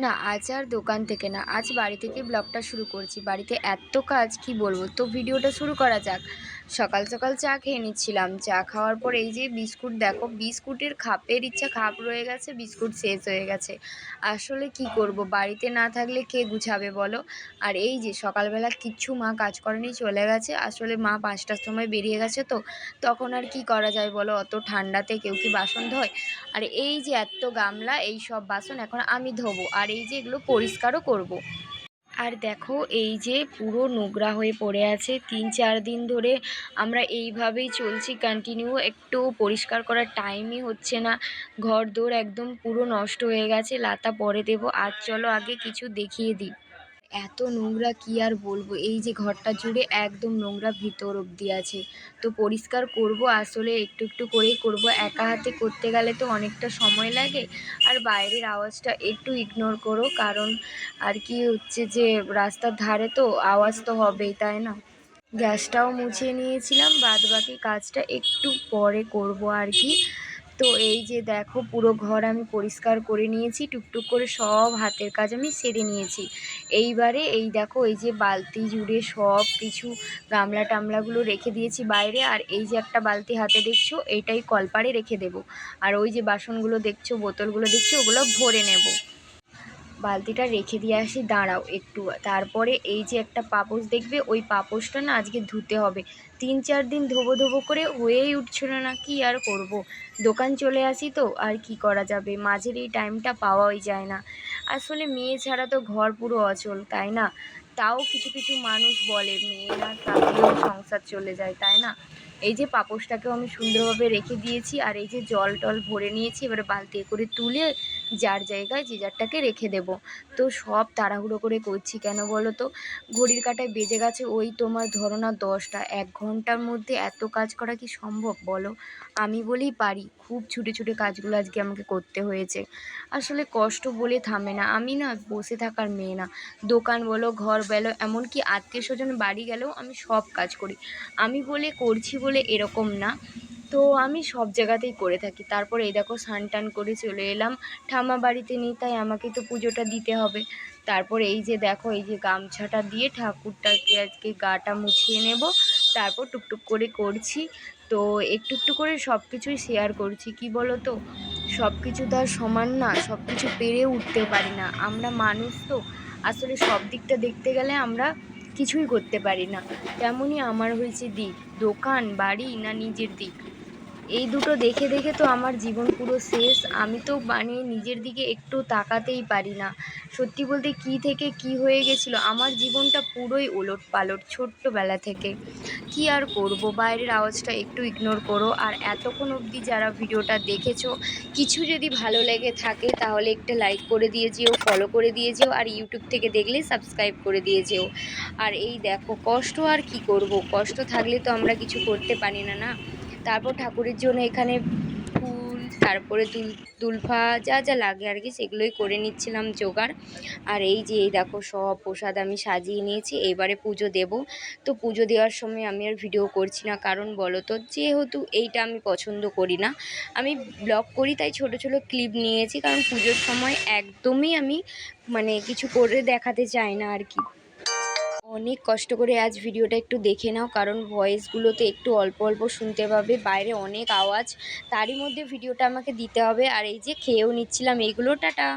না, আজ আর দোকান থেকে না, আজ বাড়ি থেকে ব্লগটা শুরু করছি। বাড়িতে এত কাজ কি বলবো, তো ভিডিওটা শুরু করা যাক। সকাল সকাল চা খেয়ে নিচ্ছিলাম, চা খাওয়ার পর এই যে বিস্কুট, দেখো বিস্কুটের খাপের ইচ্ছা খাপ রয়ে গেছে, বিস্কুট শেষ হয়ে গেছে। আসলে কি করব, বাড়িতে না থাকলে কে গুছাবে বলো। আর এই যে সকালবেলা কিচ্ছু মা কাজ করেনি, চলে গেছে। আসলে মা 5টার সময় বেরিয়ে গেছে, তো তখন আর কি করা যায় বলো, অত ঠান্ডাতে কেউ কি বাসন ধোয়? আর এই যে এত গামলা, এই সব বাসন এখন আমি ধোবো, আর এই যে এগুলো পরিষ্কারও করব। আর দেখো এই যে পুরো নোংরা হয়ে পড়ে আছে, 3-4 দিন ধরে আমরা এইভাবেই চলছি কন্টিনিউ, একটু পরিষ্কার করার টাইমই হচ্ছে না। ঘর দোর একদম পুরো নষ্ট হয়ে গেছে, লাতা পরে দেবো। আর চলো আগে কিছু দেখিয়ে দিই। এত নোংরা কি আর বলবো, এই যে ঘরটা জুড়ে একদম নোংরা ভিতর অবধি আছে। তো পরিষ্কার করব, আসলে একটু একটু করেই করব, একা হাতে করতে গেলে তো অনেকটা সময় লাগে। আর বাইরের আওয়াজটা একটু ইগনোর করো, কারণ আর কি হচ্ছে যে রাস্তার ধারে তো আওয়াজ তো হবেই, তাই না? গ্যাসটাও মুছিয়ে নিয়েছিলাম, বাদ বাকি কাজটা একটু পরে করব আর কি। তো এই যে দেখো পুরো ঘর আমি পরিষ্কার করে নিয়েছি, টুকটুক করে সব হাতের কাজ আমি সেরে নিয়েছি। এইবারে এই দেখো এই যে বালতি জুড়ে সব কিছু গামলা টামলাগুলো রেখে দিয়েছি বাইরে। আর এই যে একটা বালতি হাতে দেখছো, এইটাই কলপাড়ে রেখে দেবো। আর ওই যে বাসনগুলো দেখছো, বোতলগুলো দেখছো, ওগুলো ভরে নেব। বালতিটা রেখে দিয়ে আসি, দাঁড়াও একটু। তারপরে এই যে একটা পাপোশ দেখবে, ওই পাপোশটা না আজকে ধুতে হবে। 3-4 দিন ধোবো ধোবো করে হয়েই উঠছিল না, কি আর করব। দোকান চলে আসি তো আর কি করা যাবে, মাঝের এই টাইমটা পাওয়াই যায় না। আসলে মেয়ে ছাড়া তো ঘর পুরো অচল, তাই না? তাও কিছু কিছু মানুষ বলে মেয়ে না থাকলেও সংসার চলে যায়, তাই না? এই যে পাপোশটাকেও আমি সুন্দরভাবে রেখে দিয়েছি, আর এই যে জল টল ভরে নিয়েছি, এবারে বালতি করে তুলে যার জায়গায় যে যারটাকে রেখে দেব। তো সব তাড়াহুড়ো করে করছি কেন বলো তো, ঘড়ির কাঁটায় বেজে গেছে ওই তোমার ধরো না 10টা। 1 ঘন্টার মধ্যে এত কাজ করা কি সম্ভব বলো? আমি বলেই পারি, খুব ছুটে ছুটে কাজগুলো আজকে আমাকে করতে হয়েছে। আসলে কষ্ট বলে থামে না, আমি না বসে থাকার মেয়ে না। দোকান বলো, ঘর বলো, এমনকি আত্মীয় স্বজন বাড়ি গেলেও আমি সব কাজ করি। আমি বলে করছি বলে এরকম না, তো আমি সব জায়গাতেই করে থাকি। তারপর এই দেখো স্নান টান করে চলে এলাম, ঠাম্মা বাড়িতে নেই তাই আমাকে তো পুজোটা দিতে হবে। তারপর এই যে দেখো এই যে গামছাটা দিয়ে ঠাকুরটাকে আজকে গাটা মুছিয়ে নেব। তারপর টুকটুক করে করছি। তো একটু একটু করে সব কিছুই শেয়ার করছি, কি বলো তো, সব কিছু তো আর সমান না, সব কিছু পেরে উঠতে পারি না আমরা মানুষ তো। আসলে সব দিকটা দেখতে গেলে আমরা কিছুই করতে পারি না। তেমনই আমার হয়েছে দিক, দোকান বাড়ি না নিজের দিক, এই দুটো দেখে দেখে তো আমার জীবন পুরো শেষ। আমি তো মানে নিজের দিকে একটু তাকাতেই পারি না। সত্যি বলতে কী থেকে কী হয়ে গেছিলো, আমার জীবনটা পুরোই ওলট পালট ছোট্টবেলা থেকে। কি আর করব, বাইরের আওয়াজটা একটু ইগনোর করো। আর এতক্ষণ অবধি যারা ভিডিওটা দেখেছো, কিছু যদি ভালো লেগে থাকে তাহলে একটা লাইক করে দিয়ে যেও, ফলো করে দিয়ে যেও, আর ইউটিউব থেকে দেখলে সাবস্ক্রাইব করে দিয়ে যেও। আর এই দেখো কষ্ট আর কি করব, কষ্ট থাকলে তো আমরা কিছু করতে পারি না, না? তারপর ঠাকুরের জন্য এখানে ফুল, তারপরে দুলফা যা যা লাগে আর কি, সেগুলোই করে নিচ্ছিলাম জোগাড়। আর এই যে এই দেখো সব প্রসাদ আমি সাজিয়ে নিয়েছি, এবারে পুজো দেব। তো পুজো দেওয়ার সময় আমি আর ভিডিও করছি না, কারণ বলো তো, যেহেতু এইটা আমি পছন্দ করি না। আমি ব্লগ করি তাই ছোট ছোট ক্লিপ নিয়েছি, কারণ পুজোর সময় একদমই আমি মানে কিছু করে দেখাতে চাই না আর কি। অনেক কষ্ট করে আজ ভিডিওটা একটু দেখে নাও, কারণ ভয়েসগুলোতে একটু অল্প অল্প শুনতে পাবে, বাইরে অনেক আওয়াজ, তারই মধ্যে ভিডিওটা আমাকে দিতে হবে। আর এই যে খেয়েও নিচ্ছিলাম এইগুলো, টাটা।